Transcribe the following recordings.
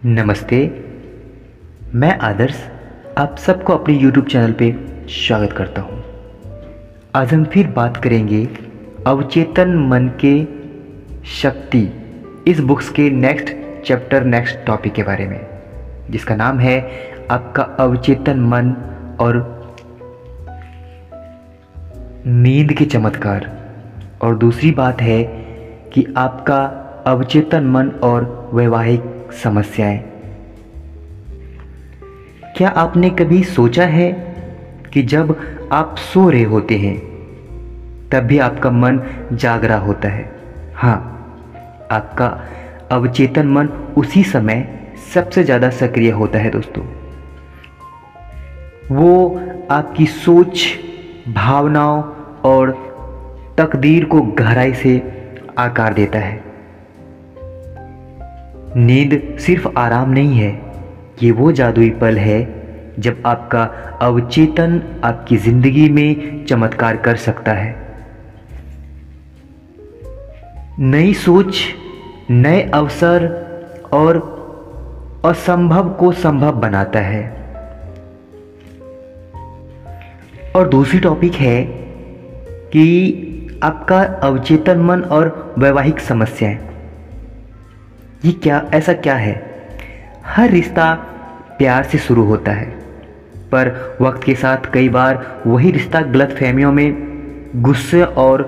नमस्ते। मैं आदर्श आप सबको अपने YouTube चैनल पे स्वागत करता हूँ। आज हम फिर बात करेंगे अवचेतन मन के शक्ति इस बुक्स के नेक्स्ट टॉपिक के बारे में, जिसका नाम है आपका अवचेतन मन और नींद के चमत्कार। और दूसरी बात है कि आपका अवचेतन मन और वैवाहिक समस्याएं। क्या आपने कभी सोचा है कि जब आप सो रहे होते हैं तब भी आपका मन जाग रहा होता है? हाँ, आपका अवचेतन मन उसी समय सबसे ज़्यादा सक्रिय होता है दोस्तों। वो आपकी सोच, भावनाओं और तकदीर को गहराई से आकार देता है। नींद सिर्फ आराम नहीं है, ये वो जादुई पल है जब आपका अवचेतन आपकी जिंदगी में चमत्कार कर सकता है। नई सोच, नए अवसर और असंभव को संभव बनाता है। और दूसरी टॉपिक है कि आपका अवचेतन मन और वैवाहिक समस्याएं। ये ऐसा क्या है? हर रिश्ता प्यार से शुरू होता है, पर वक्त के साथ कई बार वही रिश्ता गलतफहमियों में, गुस्से और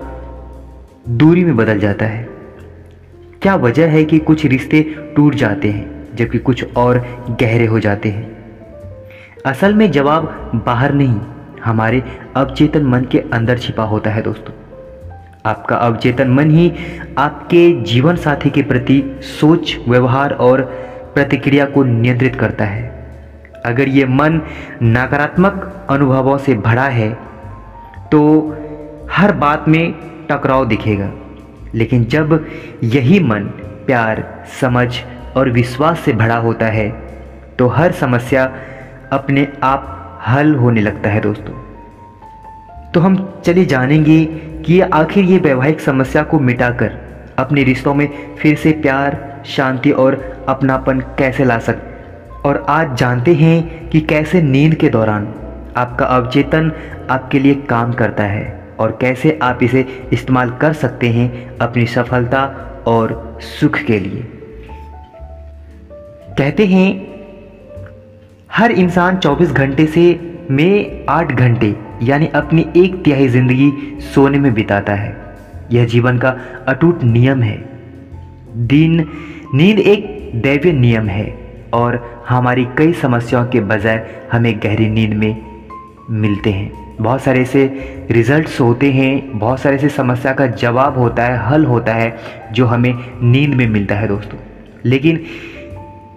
दूरी में बदल जाता है। क्या वजह है कि कुछ रिश्ते टूट जाते हैं जबकि कुछ और गहरे हो जाते हैं? असल में जवाब बाहर नहीं, हमारे अवचेतन मन के अंदर छिपा होता है दोस्तों। आपका अवचेतन मन ही आपके जीवन साथी के प्रति सोच, व्यवहार और प्रतिक्रिया को नियंत्रित करता है। अगर ये मन नकारात्मक अनुभवों से भरा है तो हर बात में टकराव दिखेगा, लेकिन जब यही मन प्यार, समझ और विश्वास से भरा होता है तो हर समस्या अपने आप हल होने लगता है दोस्तों। तो हम चलिए जानेंगे कि आखिर ये वैवाहिक समस्या को मिटाकर अपने रिश्तों में फिर से प्यार, शांति और अपनापन कैसे ला सकते। और आज जानते हैं कि कैसे नींद के दौरान आपका अवचेतन आपके लिए काम करता है और कैसे आप इसे इस्तेमाल कर सकते हैं अपनी सफलता और सुख के लिए। कहते हैं हर इंसान 24 घंटे से में 8 घंटे यानी अपनी 1/3 जिंदगी सोने में बिताता है। यह जीवन का अटूट नियम है। नींद एक दैवीय नियम है और हमारी कई समस्याओं के बजाय हमें गहरी नींद में मिलते हैं। बहुत सारे ऐसे रिजल्ट्स होते हैं, बहुत सारे ऐसे समस्या का जवाब होता है, हल होता है जो हमें नींद में मिलता है दोस्तों। लेकिन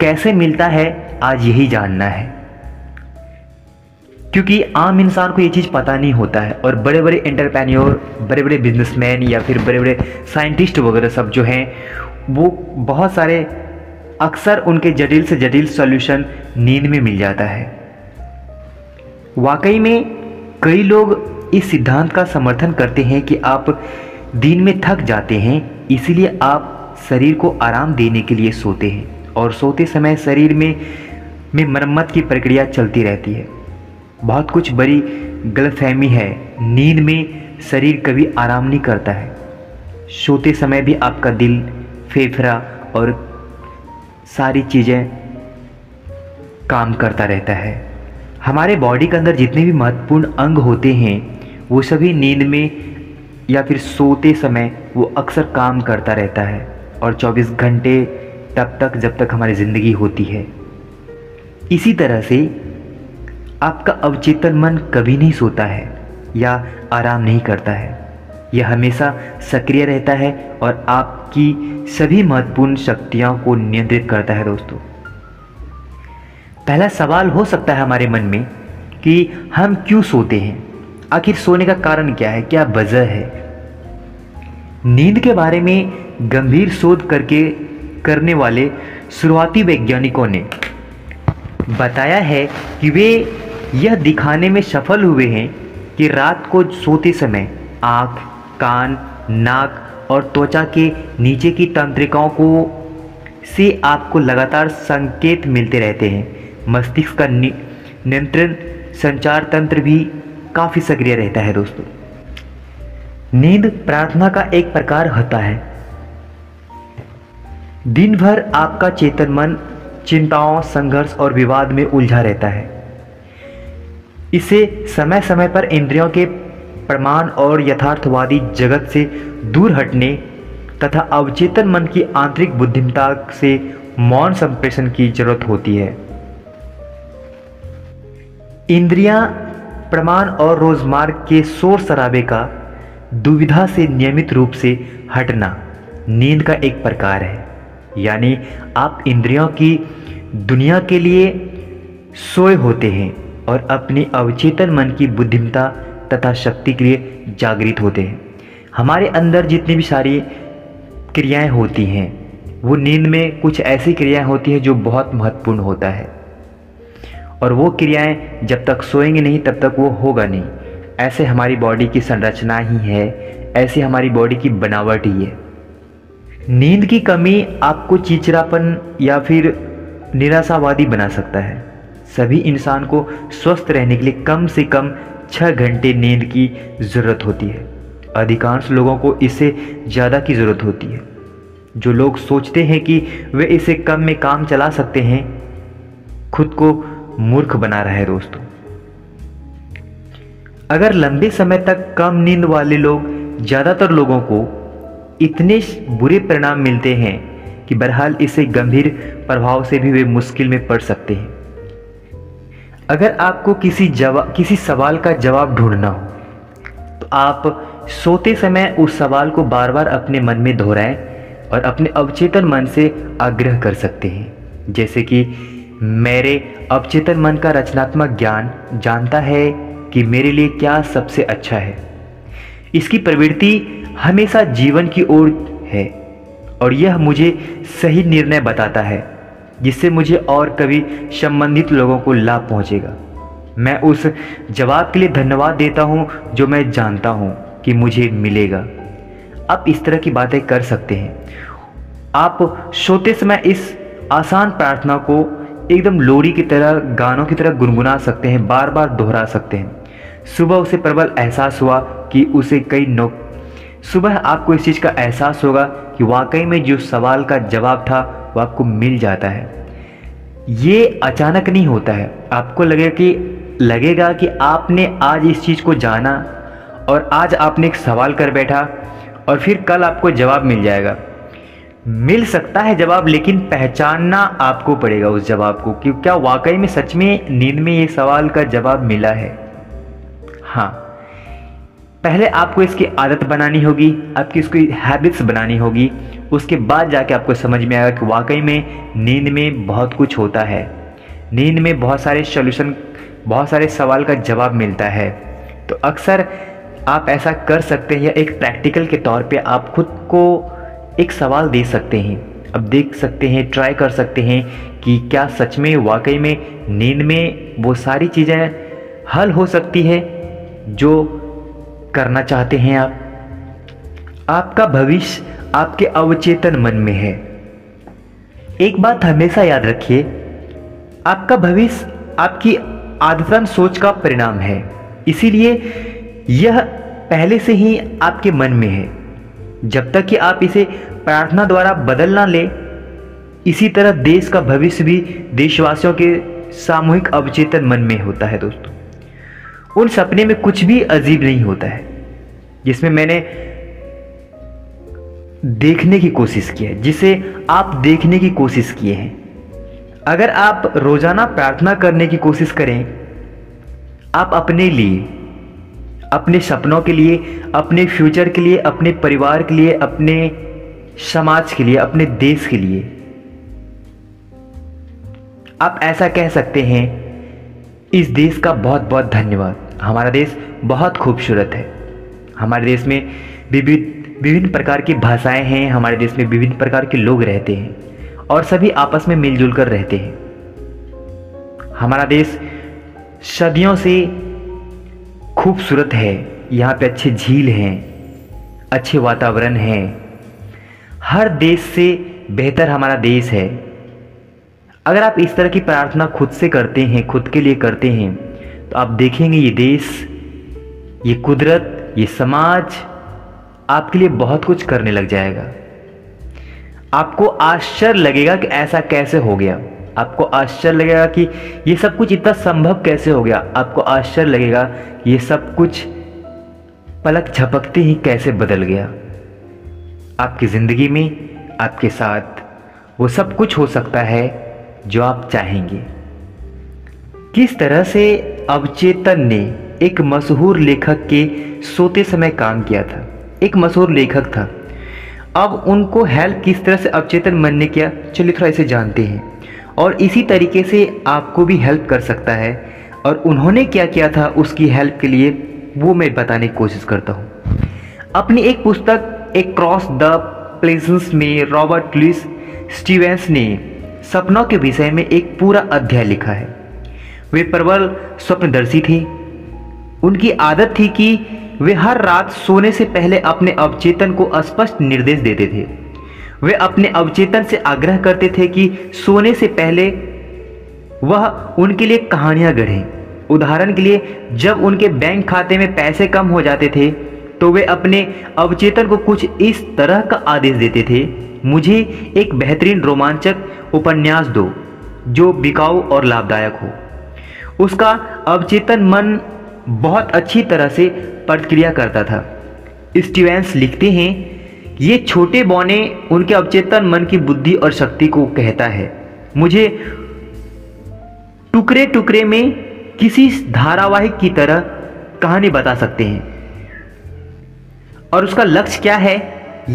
कैसे मिलता है, आज यही जानना है, क्योंकि आम इंसान को ये चीज़ पता नहीं होता है। और बड़े बड़े एंटरप्रेन्योर, बड़े बड़े बिजनेसमैन या फिर बड़े बड़े साइंटिस्ट वगैरह सब जो हैं, वो बहुत सारे अक्सर उनके जटिल से जटिल सॉल्यूशन नींद में मिल जाता है। वाकई में कई लोग इस सिद्धांत का समर्थन करते हैं कि आप दिन में थक जाते हैं, इसीलिए आप शरीर को आराम देने के लिए सोते हैं और सोते समय शरीर में मरम्मत की प्रक्रिया चलती रहती है। बहुत कुछ बड़ी गलतफहमी है। नींद में शरीर कभी आराम नहीं करता है। सोते समय भी आपका दिल, फेफड़ा और सारी चीज़ें काम करता रहता है। हमारे बॉडी के अंदर जितने भी महत्वपूर्ण अंग होते हैं वो सभी नींद में या फिर सोते समय वो अक्सर काम करता रहता है। और 24 घंटे तब तक जब तक हमारी ज़िंदगी होती है। इसी तरह से आपका अवचेतन मन कभी नहीं सोता है या आराम नहीं करता है। यह हमेशा सक्रिय रहता है और आपकी सभी महत्वपूर्ण शक्तियों को नियंत्रित करता है दोस्तों। पहला सवाल हो सकता है हमारे मन में कि हम क्यों सोते हैं? आखिर सोने का कारण क्या है, क्या वजह है? नींद के बारे में गंभीर शोध करने वाले शुरुआती वैज्ञानिकों ने बताया है कि वे यह दिखाने में सफल हुए हैं कि रात को सोते समय आँख, कान, नाक और त्वचा के नीचे की तंत्रिकाओं को से आपको लगातार संकेत मिलते रहते हैं। मस्तिष्क का नियंत्रण संचार तंत्र भी काफ़ी सक्रिय रहता है दोस्तों। नींद प्रार्थना का एक प्रकार होता है। दिन भर आपका चेतन मन चिंताओं, संघर्ष और विवाद में उलझा रहता है। इसे समय समय पर इंद्रियों के प्रमाण और यथार्थवादी जगत से दूर हटने तथा अवचेतन मन की आंतरिक बुद्धिमत्ता से मौन संप्रेषण की जरूरत होती है। इंद्रियां, प्रमाण और रोजमार्ग के शोर शराबे का दुविधा से नियमित रूप से हटना नींद का एक प्रकार है। यानी आप इंद्रियों की दुनिया के लिए सोए होते हैं और अपने अवचेतन मन की बुद्धिमत्ता तथा शक्ति के लिए जागृत होते हैं। हमारे अंदर जितनी भी सारी क्रियाएं होती हैं वो नींद में कुछ ऐसी क्रियाएं होती हैं जो बहुत महत्वपूर्ण होता है, और वो क्रियाएं जब तक सोएंगे नहीं तब तक वो होगा नहीं। ऐसे हमारी बॉडी की संरचना ही है, ऐसी हमारी बॉडी की बनावट ही है। नींद की कमी आपको चिड़चिड़ापन या फिर निराशावादी बना सकता है। सभी इंसान को स्वस्थ रहने के लिए कम से कम 6 घंटे नींद की ज़रूरत होती है। अधिकांश लोगों को इससे ज़्यादा की ज़रूरत होती है। जो लोग सोचते हैं कि वे इसे कम में काम चला सकते हैं, खुद को मूर्ख बना रहा है दोस्तों। अगर लंबे समय तक कम नींद वाले लोग, ज़्यादातर लोगों को इतने बुरे परिणाम मिलते हैं कि बहरहाल इससे गंभीर प्रभाव से भी वे मुश्किल में पड़ सकते हैं। अगर आपको किसी सवाल का जवाब ढूंढना हो तो आप सोते समय उस सवाल को बार बार अपने मन में दोहराएं और अपने अवचेतन मन से आग्रह कर सकते हैं, जैसे कि मेरे अवचेतन मन का रचनात्मक ज्ञान जानता है कि मेरे लिए क्या सबसे अच्छा है। इसकी प्रवृत्ति हमेशा जीवन की ओर है और यह मुझे सही निर्णय बताता है जिससे मुझे और कभी संबंधित लोगों को लाभ पहुंचेगा। मैं उस जवाब के लिए धन्यवाद देता हूं जो मैं जानता हूं कि मुझे मिलेगा। आप इस तरह की बातें कर सकते हैं। आप सोते समय इस आसान प्रार्थना को एकदम लोरी की तरह, गानों की तरह गुनगुना सकते हैं, बार बार दोहरा सकते हैं। सुबह उसे प्रबल एहसास हुआ कि उसे सुबह आपको इस चीज़ का एहसास होगा कि वाकई में जो सवाल का जवाब था वो आपको मिल जाता है। ये अचानक नहीं होता है। आपको लगेगा कि आपने आज इस चीज़ को जाना और आज आपने एक सवाल कर बैठा और फिर कल आपको जवाब मिल जाएगा। मिल सकता है जवाब, लेकिन पहचानना आपको पड़ेगा उस जवाब को कि क्या वाकई में सच में नींद में ये सवाल का जवाब मिला है। हाँ, पहले आपको इसकी आदत बनानी होगी, आपकी इसकी हैबिट्स बनानी होगी। उसके बाद जाके आपको समझ में आएगा कि वाकई में नींद में बहुत कुछ होता है। नींद में बहुत सारे सॉल्यूशन, बहुत सारे सवाल का जवाब मिलता है। तो अक्सर आप ऐसा कर सकते हैं, या एक प्रैक्टिकल के तौर पे आप खुद को एक सवाल दे सकते हैं। अब देख सकते हैं, ट्राई कर सकते हैं कि क्या सच में वाकई में नींद में वो सारी चीज़ें हल हो सकती है जो करना चाहते हैं आप। आपका भविष्य आपके अवचेतन मन में है। एक बात हमेशा याद रखिए, आपका भविष्य आपकी आदतन सोच का परिणाम है, इसीलिए यह पहले से ही आपके मन में है। जब तक कि आप इसे प्रार्थना द्वारा बदल ना ले, इसी तरह देश का भविष्य भी देशवासियों के सामूहिक अवचेतन मन में होता है दोस्तों। उन सपने में कुछ भी अजीब नहीं होता है जिसमें मैंने देखने की कोशिश की है, जिसे आप देखने की कोशिश किए हैं। अगर आप रोजाना प्रार्थना करने की कोशिश करें, आप अपने लिए, अपने सपनों के लिए, अपने फ्यूचर के लिए, अपने परिवार के लिए, अपने समाज के लिए, अपने देश के लिए, आप ऐसा कह सकते हैं, इस देश का बहुत बहुत धन्यवाद। हमारा देश बहुत खूबसूरत है। हमारे देश में विभिन्न प्रकार की भाषाएं हैं। हमारे देश में विभिन्न प्रकार के लोग रहते हैं और सभी आपस में मिलजुल कर रहते हैं। हमारा देश सदियों से खूबसूरत है। यहाँ पे अच्छे झील हैं, अच्छे वातावरण हैं। हर देश से बेहतर हमारा देश है। अगर आप इस तरह की प्रार्थना खुद से करते हैं, खुद के लिए करते हैं, तो आप देखेंगे ये देश, ये कुदरत, ये समाज आपके लिए बहुत कुछ करने लग जाएगा। आपको आश्चर्य लगेगा कि ऐसा कैसे हो गया। आपको आश्चर्य लगेगा कि ये सब कुछ इतना संभव कैसे हो गया। आपको आश्चर्य लगेगा कि ये सब कुछ पलक झपकते ही कैसे बदल गया। आपकी ज़िंदगी में आपके साथ वो सब कुछ हो सकता है जो आप चाहेंगे। किस तरह से अवचेतन ने एक मशहूर लेखक के सोते समय काम किया था। एक मशहूर लेखक था, अब उनको हेल्प किस तरह से अवचेतन मन ने किया, चलिए थोड़ा इसे जानते हैं। और इसी तरीके से आपको भी हेल्प कर सकता है, और उन्होंने क्या किया था उसकी हेल्प के लिए वो मैं बताने की कोशिश करता हूँ। अपनी एक पुस्तक एक क्रॉस द प्लेसेंस में रॉबर्ट लुइस स्टीवेंस ने सपनों के विषय में एक पूरा अध्याय लिखा है। वे प्रबल स्वप्नदर्शी थे। उनकी आदत थी कि वे हर रात सोने से पहले अपने अवचेतन को स्पष्ट निर्देश देते थे। वे अपने अवचेतन से आग्रह करते थे कि सोने से पहले वह उनके लिए कहानियां गढ़े। उदाहरण के लिए, जब उनके बैंक खाते में पैसे कम हो जाते थे तो वे अपने अवचेतन को कुछ इस तरह का आदेश देते थे, मुझे एक बेहतरीन रोमांचक उपन्यास दो जो बिकाऊ और लाभदायक हो। उसका अवचेतन मन बहुत अच्छी तरह से प्रतिक्रिया करता था। स्टीवेंस लिखते हैं, ये छोटे बौने उनके अवचेतन मन की बुद्धि और शक्ति को कहता है, मुझे टुकड़े टुकड़े में किसी धारावाहिक की तरह कहानी बता सकते हैं, और उसका लक्ष्य क्या है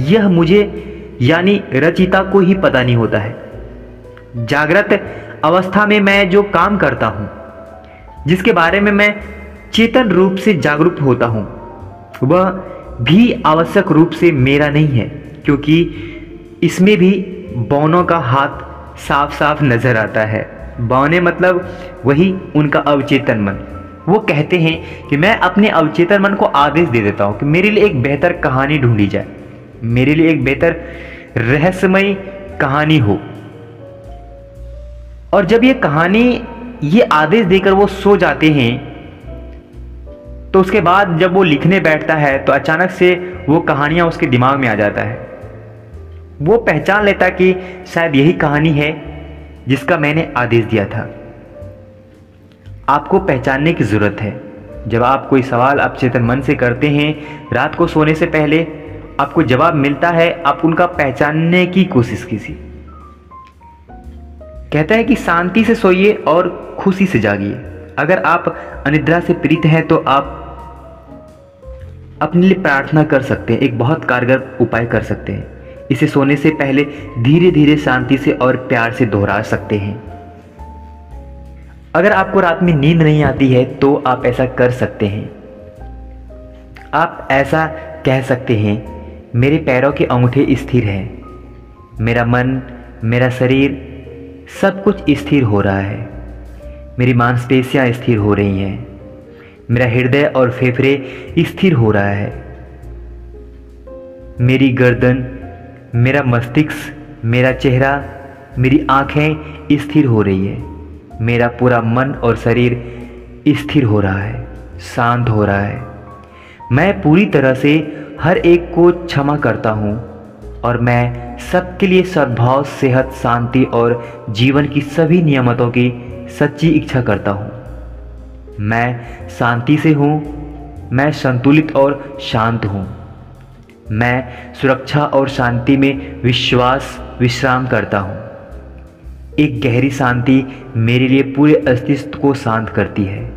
यह मुझे यानी रचयिता को ही पता नहीं होता है। जागृत अवस्था में मैं जो काम करता हूं, जिसके बारे में मैं चेतन रूप से जागरूक होता हूं, वह भी आवश्यक रूप से मेरा नहीं है, क्योंकि इसमें भी बौनों का हाथ साफ साफ नजर आता है। बौने मतलब वही उनका अवचेतन मन। वो कहते हैं कि मैं अपने अवचेतन मन को आदेश दे देता हूं कि मेरे लिए एक बेहतर कहानी ढूंढी जाए, मेरे लिए एक बेहतर रहस्यमय कहानी हो। और जब ये कहानी, ये आदेश देकर वो सो जाते हैं, तो उसके बाद जब वो लिखने बैठता है तो अचानक से वो कहानियां उसके दिमाग में आ जाता है। वो पहचान लेता कि शायद यही कहानी है जिसका मैंने आदेश दिया था। आपको पहचानने की जरूरत है। जब आप कोई सवाल अवचेतन मन से करते हैं रात को सोने से पहले, आपको जवाब मिलता है, आप उनका पहचानने की कोशिश कीजिए। कहता है कि शांति से सोइए और खुशी से जागिए। अगर आप अनिद्रा से पीड़ित हैं तो आप अपने लिए प्रार्थना कर सकते हैं, एक बहुत कारगर उपाय कर सकते हैं। इसे सोने से पहले धीरे धीरे शांति से और प्यार से दोहरा सकते हैं। अगर आपको रात में नींद नहीं आती है तो आप ऐसा कर सकते हैं। आप ऐसा कह सकते हैं, मेरे पैरों के अंगूठे स्थिर हैं, मेरा मन, मेरा शरीर सब कुछ स्थिर हो रहा है, मेरी मांसपेशियां स्थिर हो रही हैं, मेरा हृदय और फेफड़े स्थिर हो रहा है, मेरी गर्दन, मेरा मस्तिष्क, मेरा चेहरा, मेरी आंखें स्थिर हो रही है, मेरा पूरा मन और शरीर स्थिर हो रहा है, शांत हो रहा है। मैं पूरी तरह से हर एक को क्षमा करता हूँ और मैं सबके लिए सद्भाव, सेहत, शांति और जीवन की सभी नियामतों की सच्ची इच्छा करता हूँ। मैं शांति से हूँ, मैं संतुलित और शांत हूँ, मैं सुरक्षा और शांति में विश्राम करता हूँ। एक गहरी शांति मेरे लिए पूरे अस्तित्व को शांत करती है।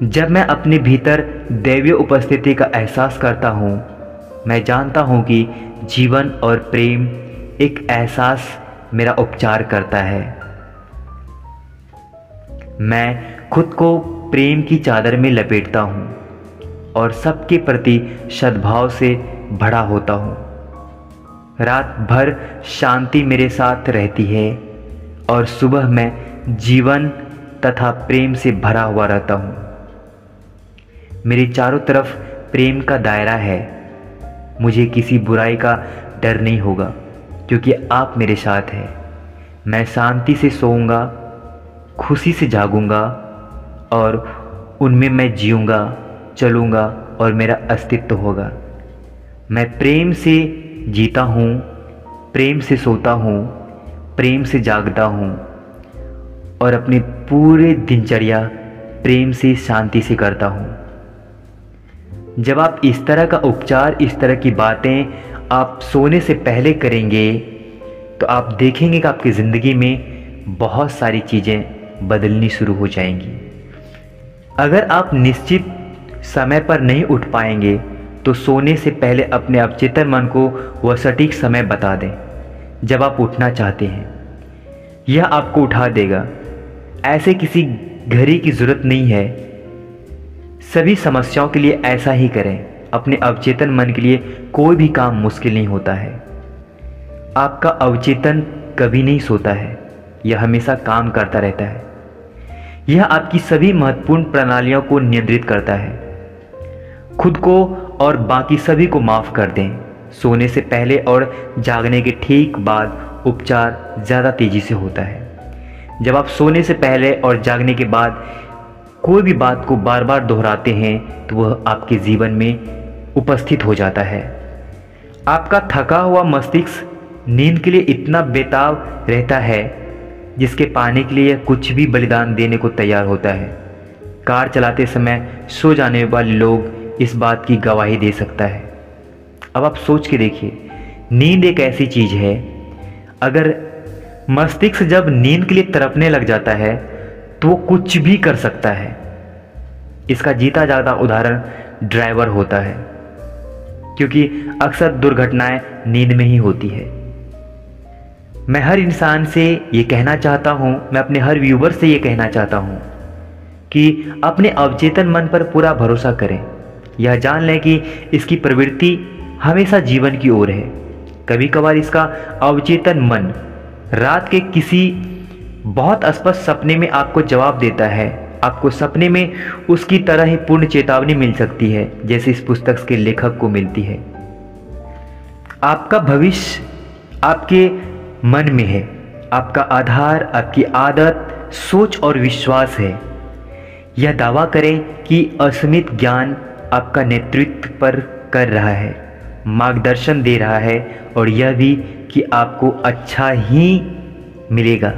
जब मैं अपने भीतर दैवीय उपस्थिति का एहसास करता हूँ, मैं जानता हूँ कि जीवन और प्रेम एक एहसास मेरा उपचार करता है। मैं खुद को प्रेम की चादर में लपेटता हूँ और सबके प्रति सद्भाव से भरा होता हूँ। रात भर शांति मेरे साथ रहती है और सुबह मैं जीवन तथा प्रेम से भरा हुआ रहता हूँ। मेरे चारों तरफ प्रेम का दायरा है, मुझे किसी बुराई का डर नहीं होगा। क्योंकि आप मेरे साथ हैं। मैं शांति से सोऊंगा, खुशी से जागूंगा और उनमें मैं जीऊंगा, चलूंगा और मेरा अस्तित्व होगा। मैं प्रेम से जीता हूँ, प्रेम से सोता हूँ, प्रेम से जागता हूँ और अपनी पूरे दिनचर्या प्रेम से शांति से करता हूँ। जब आप इस तरह का उपचार, इस तरह की बातें आप सोने से पहले करेंगे तो आप देखेंगे कि आपकी ज़िंदगी में बहुत सारी चीज़ें बदलनी शुरू हो जाएंगी। अगर आप निश्चित समय पर नहीं उठ पाएंगे तो सोने से पहले अपने अवचेतन मन को वह सटीक समय बता दें जब आप उठना चाहते हैं। यह आपको उठा देगा। ऐसे किसी घड़ी की ज़रूरत नहीं है। सभी समस्याओं के लिए ऐसा ही करें। अपने अवचेतन मन के लिए कोई भी काम मुश्किल नहीं होता है। आपका अवचेतन कभी नहीं सोता है, यह हमेशा काम करता रहता है। यह आपकी सभी महत्वपूर्ण प्रणालियों को नियंत्रित करता है। खुद को और बाकी सभी को माफ़ कर दें। सोने से पहले और जागने के ठीक बाद उपचार ज़्यादा तेज़ी से होता है। जब आप सोने से पहले और जागने के बाद कोई भी बात को बार बार दोहराते हैं तो वह आपके जीवन में उपस्थित हो जाता है। आपका थका हुआ मस्तिष्क नींद के लिए इतना बेताब रहता है जिसके पाने के लिए कुछ भी बलिदान देने को तैयार होता है। कार चलाते समय सो जाने वाले लोग इस बात की गवाही दे सकता है। अब आप सोच के देखिए, नींद एक ऐसी चीज़ है, अगर मस्तिष्क जब नींद के लिए तड़पने लग जाता है तो वो कुछ भी कर सकता है। इसका जीता जागता उदाहरण ड्राइवर होता है, क्योंकि अक्सर दुर्घटनाएं नींद में ही होती है। मैं हर इंसान से ये कहना चाहता हूँ, मैं अपने हर व्यूवर से ये कहना चाहता हूँ कि अपने अवचेतन मन पर पूरा भरोसा करें। यह जान लें कि इसकी प्रवृत्ति हमेशा जीवन की ओर है। कभी कभार इसका अवचेतन मन रात के किसी बहुत स्पष्ट सपने में आपको जवाब देता है। आपको सपने में उसकी तरह ही पूर्ण चेतावनी मिल सकती है जैसे इस पुस्तक के लेखक को मिलती है। आपका भविष्य आपके मन में है। आपका आधार आपकी आदत, सोच और विश्वास है। यह दावा करें कि असीमित ज्ञान आपका नेतृत्व पर कर रहा है, मार्गदर्शन दे रहा है और यह भी कि आपको अच्छा ही मिलेगा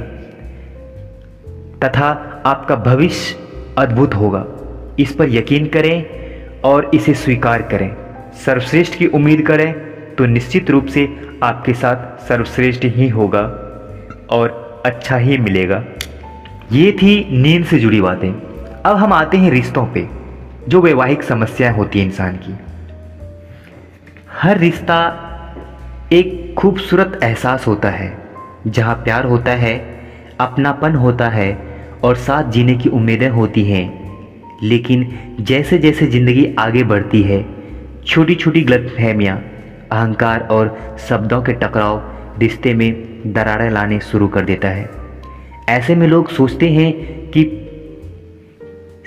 तथा आपका भविष्य अद्भुत होगा। इस पर यकीन करें और इसे स्वीकार करें। सर्वश्रेष्ठ की उम्मीद करें तो निश्चित रूप से आपके साथ सर्वश्रेष्ठ ही होगा और अच्छा ही मिलेगा। ये थी नींद से जुड़ी बातें। अब हम आते हैं रिश्तों पे, जो वैवाहिक समस्याएं होती हैं इंसान की। हर रिश्ता एक खूबसूरत एहसास होता है जहाँ प्यार होता है, अपनापन होता है और साथ जीने की उम्मीदें होती हैं। लेकिन जैसे जैसे ज़िंदगी आगे बढ़ती है, छोटी छोटी गलतफहमियाँ, अहंकार और शब्दों के टकराव रिश्ते में दरारें लाने शुरू कर देता है। ऐसे में लोग सोचते हैं कि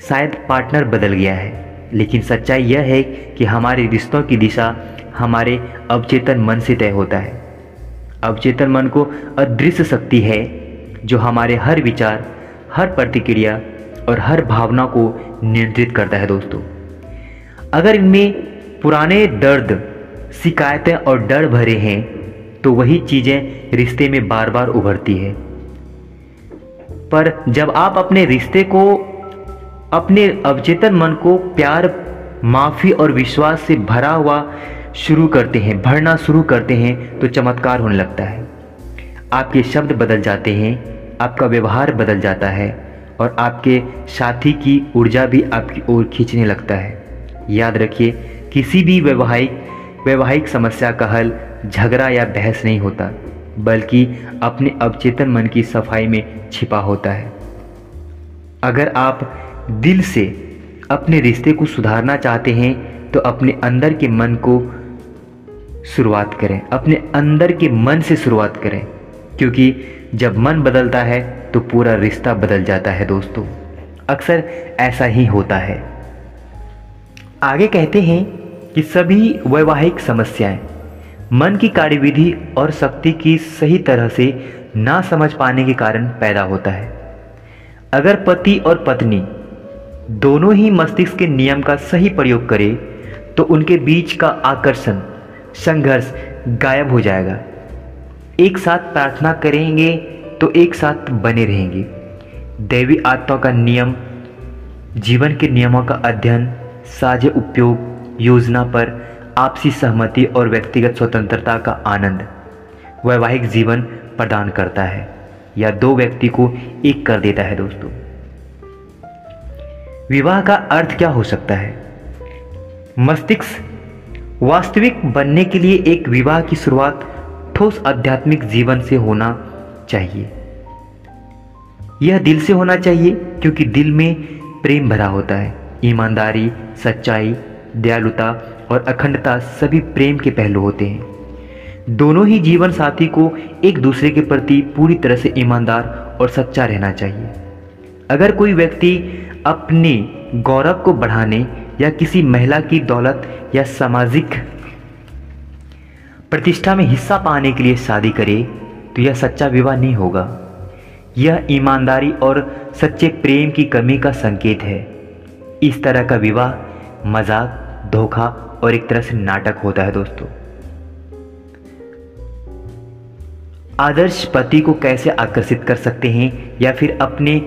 शायद पार्टनर बदल गया है, लेकिन सच्चाई यह है कि हमारे रिश्तों की दिशा हमारे अवचेतन मन से तय होता है। अवचेतन मन को अदृश्य शक्ति है जो हमारे हर विचार, हर प्रतिक्रिया और हर भावना को नियंत्रित करता है। दोस्तों, अगर इनमें पुराने दर्द, शिकायतें और डर भरे हैं तो वही चीज़ें रिश्ते में बार बार उभरती है। पर जब आप अपने रिश्ते को, अपने अवचेतन मन को प्यार, माफ़ी और विश्वास से भरा हुआ भरना शुरू करते हैं तो चमत्कार होने लगता है। आपके शब्द बदल जाते हैं, आपका व्यवहार बदल जाता है और आपके साथी की ऊर्जा भी आपकी ओर खींचने लगता है। याद रखिए, किसी भी वैवाहिक समस्या का हल झगड़ा या बहस नहीं होता, बल्कि अपने अवचेतन मन की सफाई में छिपा होता है। अगर आप दिल से अपने रिश्ते को सुधारना चाहते हैं तो अपने अंदर के मन को शुरुआत करें, अपने अंदर के मन से शुरुआत करें, क्योंकि जब मन बदलता है तो पूरा रिश्ता बदल जाता है। दोस्तों, अक्सर ऐसा ही होता है। आगे कहते हैं कि सभी वैवाहिक समस्याएं मन की कार्यविधि और शक्ति की सही तरह से ना समझ पाने के कारण पैदा होता है। अगर पति और पत्नी दोनों ही मस्तिष्क के नियम का सही प्रयोग करें तो उनके बीच का आकर्षण, संघर्ष गायब हो जाएगा। एक साथ प्रार्थना करेंगे तो एक साथ बने रहेंगे। दैवी आत्मा का नियम, जीवन के नियमों का अध्ययन, साझे उपयोग, योजना पर आपसी सहमति और व्यक्तिगत स्वतंत्रता का आनंद वैवाहिक जीवन प्रदान करता है या दो व्यक्ति को एक कर देता है। दोस्तों, विवाह का अर्थ क्या हो सकता है? मस्तिष्क वास्तविक बनने के लिए एक विवाह की शुरुआत ठोस आध्यात्मिक जीवन से होना चाहिए। यह दिल से होना चाहिए क्योंकि दिल में प्रेम भरा होता है। ईमानदारी, सच्चाई, दयालुता और अखंडता सभी प्रेम के पहलू होते हैं। दोनों ही जीवन साथी को एक दूसरे के प्रति पूरी तरह से ईमानदार और सच्चा रहना चाहिए। अगर कोई व्यक्ति अपने गौरव को बढ़ाने या किसी महिला की दौलत या सामाजिक प्रतिष्ठा में हिस्सा पाने के लिए शादी करे तो यह सच्चा विवाह नहीं होगा। यह ईमानदारी और सच्चे प्रेम की कमी का संकेत है। इस तरह का विवाह मजाक, धोखा और एक तरह से नाटक होता है। दोस्तों, आदर्श पति को कैसे आकर्षित कर सकते हैं या फिर अपने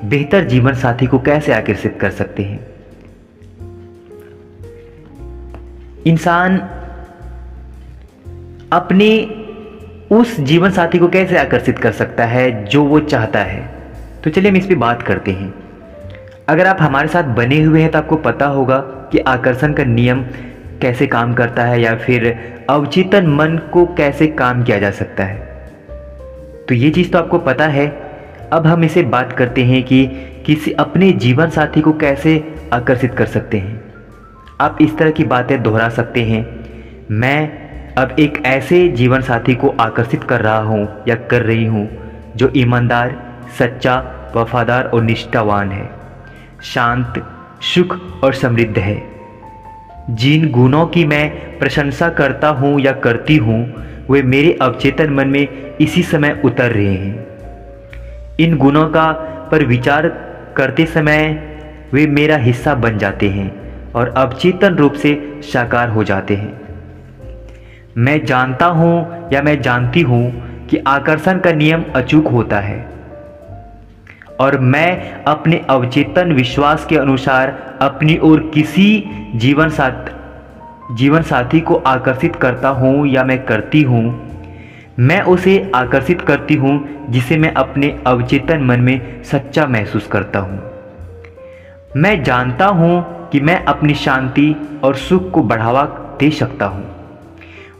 बेहतर जीवन साथी को कैसे आकर्षित कर सकते हैं? इंसान अपने उस जीवन साथी को कैसे आकर्षित कर सकता है जो वो चाहता है? तो चलिए हम इस पे बात करते हैं। अगर आप हमारे साथ बने हुए हैं तो आपको पता होगा कि आकर्षण का नियम कैसे काम करता है या फिर अवचेतन मन को कैसे काम किया जा सकता है। तो ये चीज़ तो आपको पता है। अब हम इसे बात करते हैं कि किसी अपने जीवन साथी को कैसे आकर्षित कर सकते हैं। आप इस तरह की बातें दोहरा सकते हैं। मैं अब एक ऐसे जीवन साथी को आकर्षित कर रहा हूँ या कर रही हूँ जो ईमानदार, सच्चा, वफादार और निष्ठावान है, शांत, सुख और समृद्ध है। जिन गुणों की मैं प्रशंसा करता हूँ या करती हूँ वे मेरे अवचेतन मन में इसी समय उतर रहे हैं। इन गुणों का पर विचार करते समय वे मेरा हिस्सा बन जाते हैं और अवचेतन रूप से साकार हो जाते हैं। मैं जानता हूँ या मैं जानती हूँ कि आकर्षण का नियम अचूक होता है और मैं अपने अवचेतन विश्वास के अनुसार अपनी ओर किसी जीवन साथी को आकर्षित करता हूँ या मैं करती हूँ। मैं उसे आकर्षित करती हूँ जिसे मैं अपने अवचेतन मन में सच्चा महसूस करता हूँ। मैं जानता हूँ कि मैं अपनी शांति और सुख को बढ़ावा दे सकता हूँ।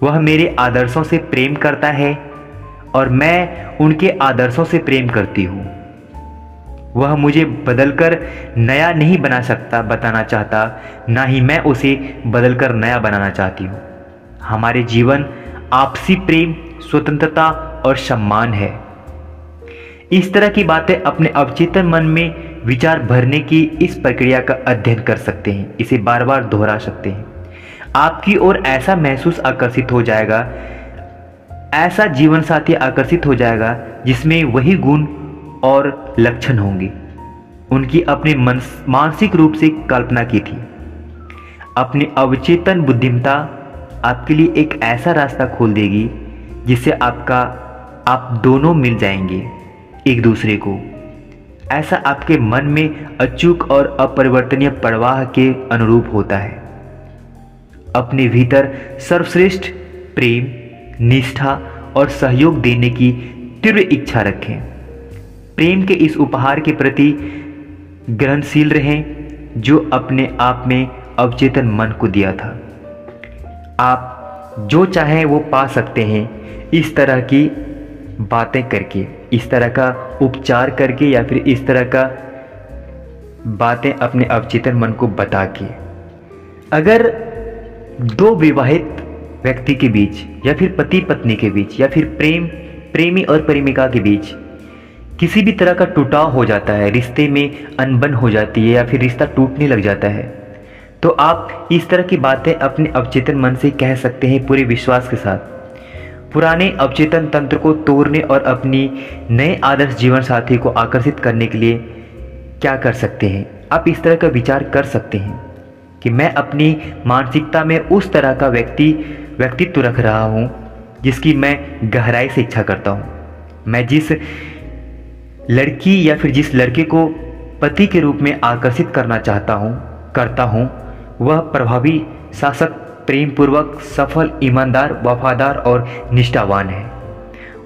वह मेरे आदर्शों से प्रेम करता है और मैं उनके आदर्शों से प्रेम करती हूँ। वह मुझे बदलकर नया नहीं बताना चाहता, ना ही मैं उसे बदलकर नया बनाना चाहती हूँ। हमारे जीवन आपसी प्रेम, स्वतंत्रता और सम्मान है। इस तरह की बातें अपने अवचेतन मन में विचार भरने की इस प्रक्रिया का अध्ययन कर सकते हैं। इसे बार बार दोहरा सकते हैं। आपकी ओर ऐसा महसूस आकर्षित हो जाएगा, ऐसा जीवन साथी आकर्षित हो जाएगा जिसमें वही गुण और लक्षण होंगे उनकी अपने मानसिक रूप से कल्पना की थी। अपनी अवचेतन बुद्धिमत्ता आपके लिए एक ऐसा रास्ता खोल देगी जिससे आप दोनों मिल जाएंगे एक दूसरे को। ऐसा आपके मन में अचूक और अपरिवर्तनीय प्रवाह के अनुरूप होता है। अपने भीतर सर्वश्रेष्ठ प्रेम, निष्ठा और सहयोग देने की तीव्र इच्छा रखें। प्रेम के इस उपहार के प्रति ग्रहणशील रहें जो अपने आप में अवचेतन मन को दिया था। आप जो चाहें वो पा सकते हैं इस तरह की बातें करके, इस तरह का उपचार करके या फिर इस तरह का बातें अपने अवचेतन मन को बता के। अगर दो विवाहित व्यक्ति के बीच या फिर पति पत्नी के बीच या फिर प्रेमी और प्रेमिका के बीच किसी भी तरह का टूटाव हो जाता है, रिश्ते में अनबन हो जाती है या फिर रिश्ता टूटने लग जाता है, तो आप इस तरह की बातें अपने अवचेतन मन से कह सकते हैं पूरे विश्वास के साथ। पुराने अवचेतन तंत्र को तोड़ने और अपनी नए आदर्श जीवन साथी को आकर्षित करने के लिए क्या कर सकते हैं? आप इस तरह का विचार कर सकते हैं कि मैं अपनी मानसिकता में उस तरह का व्यक्तित्व रख रहा हूँ जिसकी मैं गहराई से इच्छा करता हूँ। मैं जिस लड़की या फिर जिस लड़के को पति के रूप में आकर्षित करना करता हूँ, वह प्रभावी, शासक, प्रेम पूर्वक, सफल, ईमानदार, वफादार और निष्ठावान है।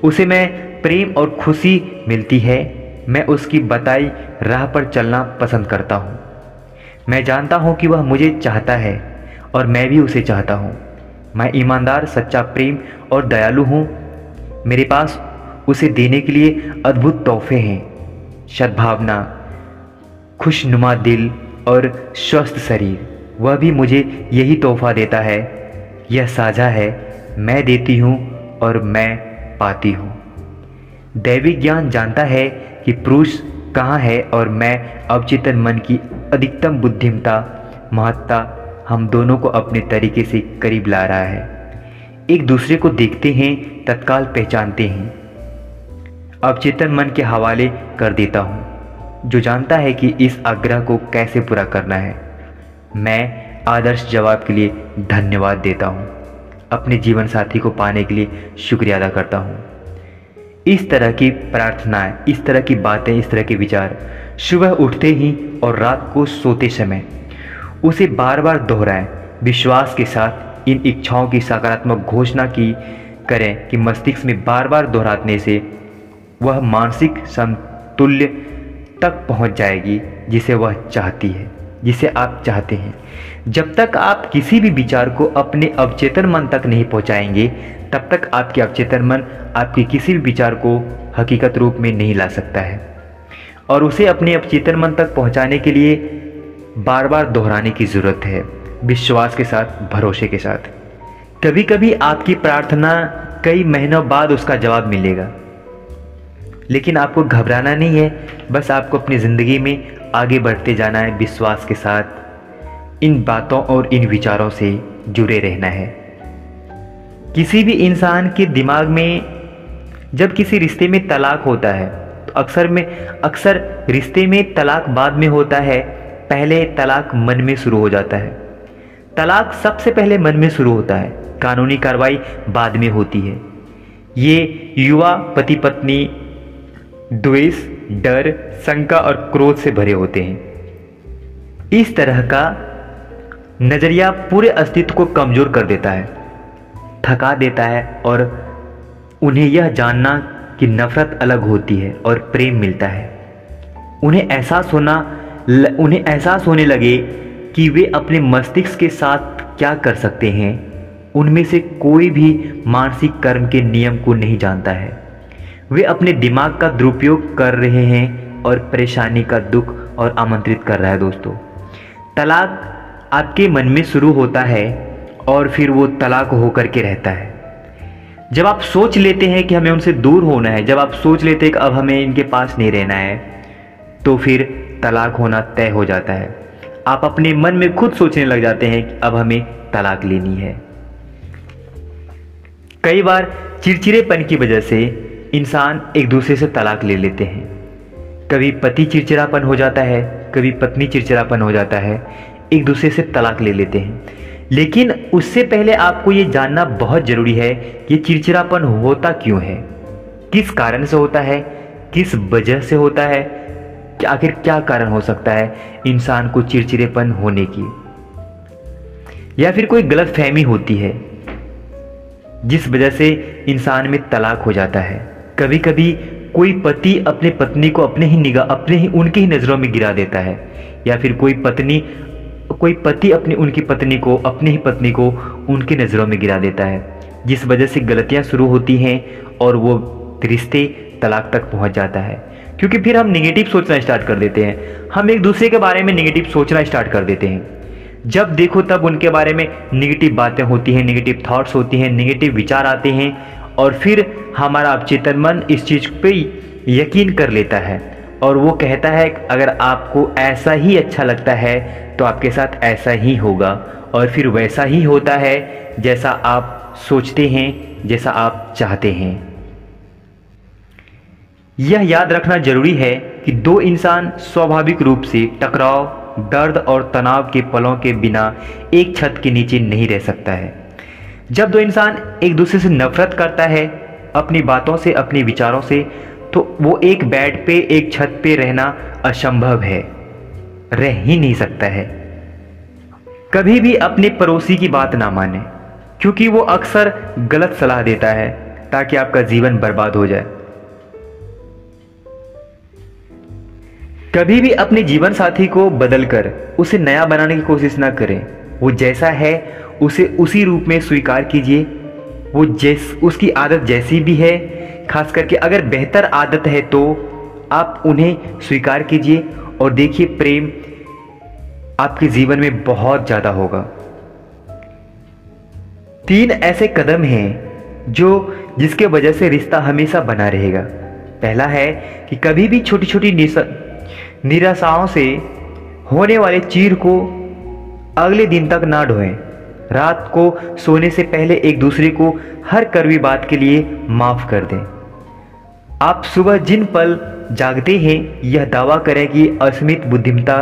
उसे मैं प्रेम और खुशी मिलती है। मैं उसकी बताई राह पर चलना पसंद करता हूँ। मैं जानता हूँ कि वह मुझे चाहता है और मैं भी उसे चाहता हूँ। मैं ईमानदार, सच्चा, प्रेम और दयालु हूँ। मेरे पास उसे देने के लिए अद्भुत तोहफे हैं, सद्भावना, खुशनुमा दिल और स्वस्थ शरीर। वह भी मुझे यही तोहफा देता है। यह साझा है, मैं देती हूँ और मैं पाती हूँ। दैवी ज्ञान जानता है कि पुरुष कहाँ है और मैं अवचेतन मन की अधिकतम बुद्धिमत्ता, महत्ता हम दोनों को अपने तरीके से करीब ला रहा है। एक दूसरे को देखते हैं, तत्काल पहचानते हैं। अवचेतन मन के हवाले कर देता हूँ जो जानता है कि इस आग्रह को कैसे पूरा करना है। मैं आदर्श जवाब के लिए धन्यवाद देता हूँ। अपने जीवन साथी को पाने के लिए शुक्रिया अदा करता हूँ। इस तरह की प्रार्थनाएं, इस तरह की बातें, इस तरह के विचार सुबह उठते ही और रात को सोते समय उसे बार बार दोहराएं। विश्वास के साथ इन इच्छाओं की सकारात्मक घोषणा की करें कि मस्तिष्क में बार बार दोहराने से वह मानसिक समतुल्य तक पहुंच जाएगी जिसे वह चाहती है, जिसे आप चाहते हैं। जब तक आप किसी भी विचार को अपने अवचेतन मन तक नहीं पहुंचाएंगे, तब तक आपके अवचेतन मन आपके किसी भी विचार को हकीकत रूप में नहीं ला सकता है। और उसे अपने अवचेतन मन तक पहुंचाने के लिए बार बार दोहराने की ज़रूरत है, विश्वास के साथ, भरोसे के साथ। कभी कभी आपकी प्रार्थना कई महीनों बाद उसका जवाब मिलेगा, लेकिन आपको घबराना नहीं है। बस आपको अपनी ज़िंदगी में आगे बढ़ते जाना है, विश्वास के साथ इन बातों और इन विचारों से जुड़े रहना है। किसी भी इंसान के दिमाग में जब किसी रिश्ते में तलाक होता है तो अक्सर रिश्ते में तलाक बाद में होता है। पहले तलाक मन में शुरू हो जाता है। तलाक सबसे पहले मन में शुरू होता है, कानूनी कार्रवाई बाद में होती है। ये युवा पति पत्नी द्वेष, डर, शंका और क्रोध से भरे होते हैं। इस तरह का नजरिया पूरे अस्तित्व को कमजोर कर देता है, थका देता है और उन्हें यह जानना कि नफरत अलग होती है और प्रेम मिलता है। उन्हें एहसास होने लगे कि वे अपने मस्तिष्क के साथ क्या कर सकते हैं। उनमें से कोई भी मानसिक कर्म के नियम को नहीं जानता है। वे अपने दिमाग का दुरुपयोग कर रहे हैं और परेशानी का दुख और आमंत्रित कर रहा है। दोस्तों, तलाक आपके मन में शुरू होता है और फिर वो तलाक होकर के रहता है। जब आप सोच लेते हैं कि हमें उनसे दूर होना है, जब आप सोच लेते हैं कि अब हमें इनके पास नहीं रहना है, तो फिर तलाक होना तय हो जाता है। आप अपने मन में खुद सोचने लग जाते हैं कि अब हमें तलाक लेनी है। कई बार चिड़चिड़ेपन की वजह से इंसान एक दूसरे से तलाक ले लेते हैं। कभी पति चिड़चिड़ापन हो जाता है, कभी पत्नी चिड़चिड़ापन हो जाता है, एक दूसरे से तलाक ले लेते हैं। लेकिन उससे पहले आपको ये जानना बहुत ज़रूरी है कि ये चिड़चिड़ापन होता क्यों है, किस कारण से होता है, किस वजह से होता है, आखिर क्या कारण हो सकता है इंसान को चिड़चिड़ेपन होने की। या फिर कोई गलत फहमी होती है जिस वजह से इंसान में तलाक हो जाता है। कभी कभी कोई पति अपने पत्नी को उनके ही नज़रों में गिरा देता है, या फिर कोई पति उनकी पत्नी को उनकी नज़रों में गिरा देता है, जिस वजह से गलतियां शुरू होती हैं और वो रिश्ते तलाक तक पहुंच जाता है। क्योंकि फिर हम नेगेटिव सोचना स्टार्ट कर देते हैं, हम एक दूसरे के बारे में नेगेटिव सोचना स्टार्ट कर देते हैं। जब देखो तब उनके बारे में नेगेटिव बातें होती हैं, नेगेटिव थॉट्स होती हैं, नेगेटिव विचार आते हैं और फिर हमारा अवचेतन मन इस चीज़ पे यकीन कर लेता है और वो कहता है अगर आपको ऐसा ही अच्छा लगता है तो आपके साथ ऐसा ही होगा, और फिर वैसा ही होता है जैसा आप सोचते हैं, जैसा आप चाहते हैं। यह याद रखना जरूरी है कि दो इंसान स्वाभाविक रूप से टकराव, दर्द और तनाव के पलों के बिना एक छत के नीचे नहीं रह सकता है। जब दो इंसान एक दूसरे से नफरत करता है, अपनी बातों से, अपने विचारों से, तो वो एक बेड पे, एक छत पे रहना असंभव है, रह ही नहीं सकता है। कभी भी अपने पड़ोसी की बात ना माने, क्योंकि वो अक्सर गलत सलाह देता है ताकि आपका जीवन बर्बाद हो जाए। कभी भी अपने जीवन साथी को बदलकर उसे नया बनाने की कोशिश ना करें। वो जैसा है उसे उसी रूप में स्वीकार कीजिए। वो उसकी आदत जैसी भी है, खास करके अगर बेहतर आदत है तो आप उन्हें स्वीकार कीजिए और देखिए प्रेम आपके जीवन में बहुत ज़्यादा होगा। 3 ऐसे कदम हैं जिसके वजह से रिश्ता हमेशा बना रहेगा। पहला है कि कभी भी छोटी छोटी निराशाओं से होने वाले चीर को अगले दिन तक ना ढोएं। रात को सोने से पहले एक दूसरे को हर कड़वी बात के लिए माफ कर दें। आप सुबह जिन पल जागते हैं, यह दावा करें कि असीमित बुद्धिमत्ता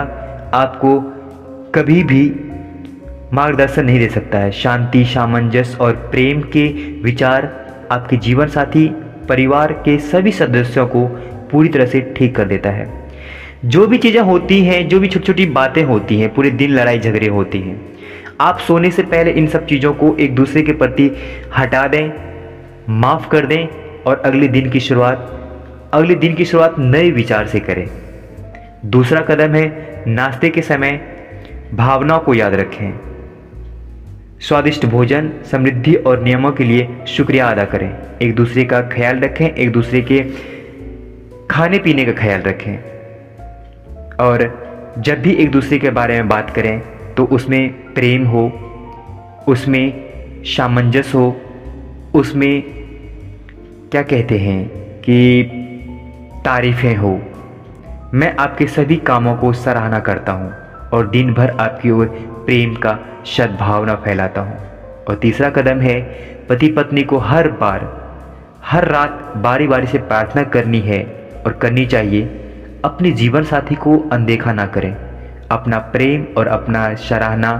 आपको कभी भी मार्गदर्शन नहीं दे सकता है। शांति, सामंजस्य और प्रेम के विचार आपके जीवन साथी, परिवार के सभी सदस्यों को पूरी तरह से ठीक कर देता है। जो भी चीज़ें होती हैं, जो भी छोटी छोटी बातें होती हैं, पूरे दिन लड़ाई झगड़े होती हैं, आप सोने से पहले इन सब चीज़ों को एक दूसरे के प्रति हटा दें, माफ़ कर दें और अगले दिन की शुरुआत नए विचार से करें। दूसरा कदम है नाश्ते के समय भावनाओं को याद रखें। स्वादिष्ट भोजन, समृद्धि और नियमों के लिए शुक्रिया अदा करें। एक दूसरे का ख्याल रखें, एक दूसरे के खाने पीने का ख्याल रखें, और जब भी एक दूसरे के बारे में बात करें तो उसमें प्रेम हो, उसमें सामंजस्य हो, उसमें क्या कहते हैं कि तारीफ़ें हो। मैं आपके सभी कामों को सराहना करता हूँ और दिन भर आपकी ओर प्रेम का सद्भावना फैलाता हूँ। और तीसरा कदम है पति पत्नी को हर रात बारी बारी से प्रार्थना करनी है और करनी चाहिए। अपने जीवन साथी को अनदेखा ना करें, अपना प्रेम और अपना सराहना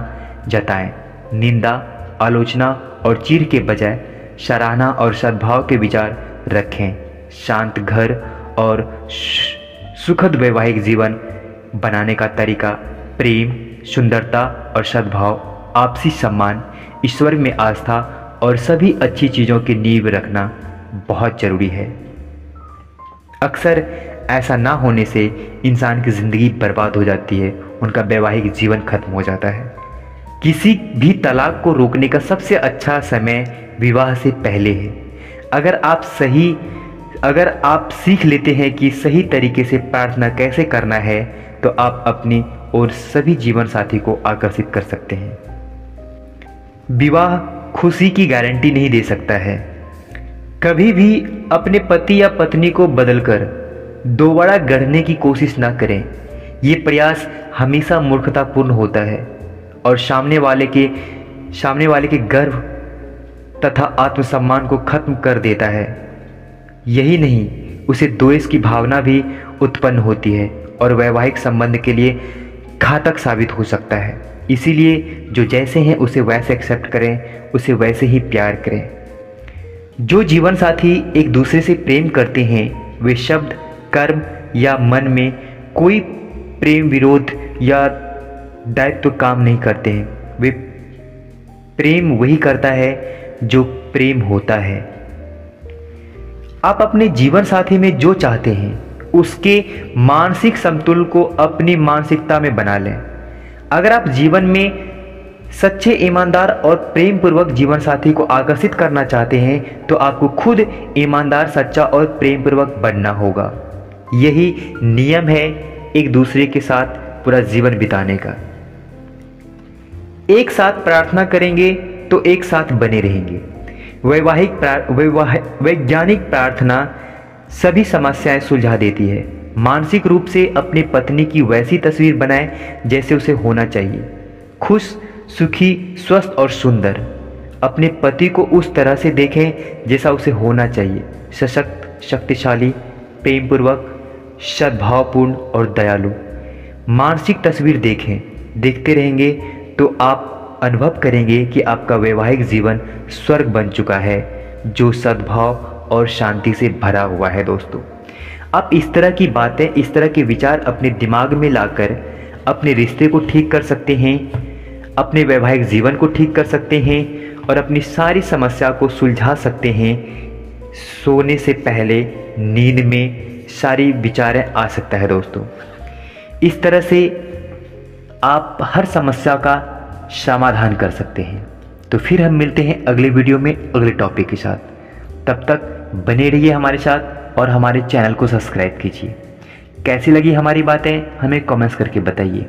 जताएं। निंदा, आलोचना और चीर के बजाय सराहना और सद्भाव के विचार रखें। शांत घर और सुखद वैवाहिक जीवन बनाने का तरीका प्रेम, सुंदरता और सद्भाव, आपसी सम्मान, ईश्वर में आस्था और सभी अच्छी चीज़ों की नींव रखना बहुत ज़रूरी है। अक्सर ऐसा ना होने से इंसान की ज़िंदगी बर्बाद हो जाती है, उनका वैवाहिक जीवन खत्म हो जाता है। किसी भी तलाक को रोकने का सबसे अच्छा समय विवाह से पहले है। अगर आप सीख लेते हैं कि सही तरीके से प्रार्थना कैसे करना है, तो आप अपनी और सभी जीवन साथी को आकर्षित कर सकते हैं। विवाह खुशी की गारंटी नहीं दे सकता है। कभी भी अपने पति या पत्नी को बदलकर दोबारा गढ़ने की कोशिश ना करें। ये प्रयास हमेशा मूर्खतापूर्ण होता है और सामने वाले के गर्व तथा आत्मसम्मान को खत्म कर देता है। यही नहीं, उसे द्वेष की भावना भी उत्पन्न होती है और वैवाहिक संबंध के लिए घातक साबित हो सकता है। इसीलिए जो जैसे हैं उसे वैसे एक्सेप्ट करें, उसे वैसे ही प्यार करें। जो जीवन साथी एक दूसरे से प्रेम करते हैं, वे शब्द, कर्म या मन में कोई प्रेम विरोध या दायित्व काम नहीं करते हैं। वे प्रेम वही करता है जो प्रेम होता है। आप अपने जीवन साथी में जो चाहते हैं उसके मानसिक संतुलन को अपनी मानसिकता में बना लें। अगर आप जीवन में सच्चे, ईमानदार और प्रेम पूर्वक जीवन साथी को आकर्षित करना चाहते हैं तो आपको खुद ईमानदार, सच्चा और प्रेम पूर्वक बनना होगा। यही नियम है एक दूसरे के साथ पूरा जीवन बिताने का। एक साथ प्रार्थना करेंगे तो एक साथ बने रहेंगे। वैज्ञानिक प्रार्थना सभी समस्याएं सुलझा देती है। मानसिक रूप से अपनी पत्नी की वैसी तस्वीर बनाएं जैसे उसे होना चाहिए। खुश, सुखी, स्वस्थ और सुंदर। अपने पति को उस तरह से देखें जैसा उसे होना चाहिए। सशक्त, शक्तिशाली, प्रेमपूर्वक, सद्भावपूर्ण और दयालु। मानसिक तस्वीर देखें। देखते रहेंगे तो आप अनुभव करेंगे कि आपका वैवाहिक जीवन स्वर्ग बन चुका है, जो सद्भाव और शांति से भरा हुआ है। दोस्तों, आप इस तरह की बातें, इस तरह के विचार अपने दिमाग में लाकर अपने रिश्ते को ठीक कर सकते हैं, अपने वैवाहिक जीवन को ठीक कर सकते हैं और अपनी सारी समस्या को सुलझा सकते हैं। सोने से पहले नींद में सारी विचारें आ सकता है। दोस्तों, इस तरह से आप हर समस्या का समाधान कर सकते हैं। तो फिर हम मिलते हैं अगले वीडियो में अगले टॉपिक के साथ। तब तक बने रहिए हमारे साथ और हमारे चैनल को सब्सक्राइब कीजिए। कैसी लगी हमारी बातें हमें कमेंट्स करके बताइए।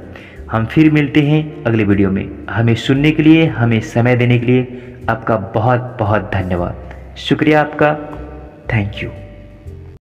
हम फिर मिलते हैं अगले वीडियो में। हमें सुनने के लिए, हमें समय देने के लिए आपका बहुत बहुत धन्यवाद। शुक्रिया आपका। Thank you.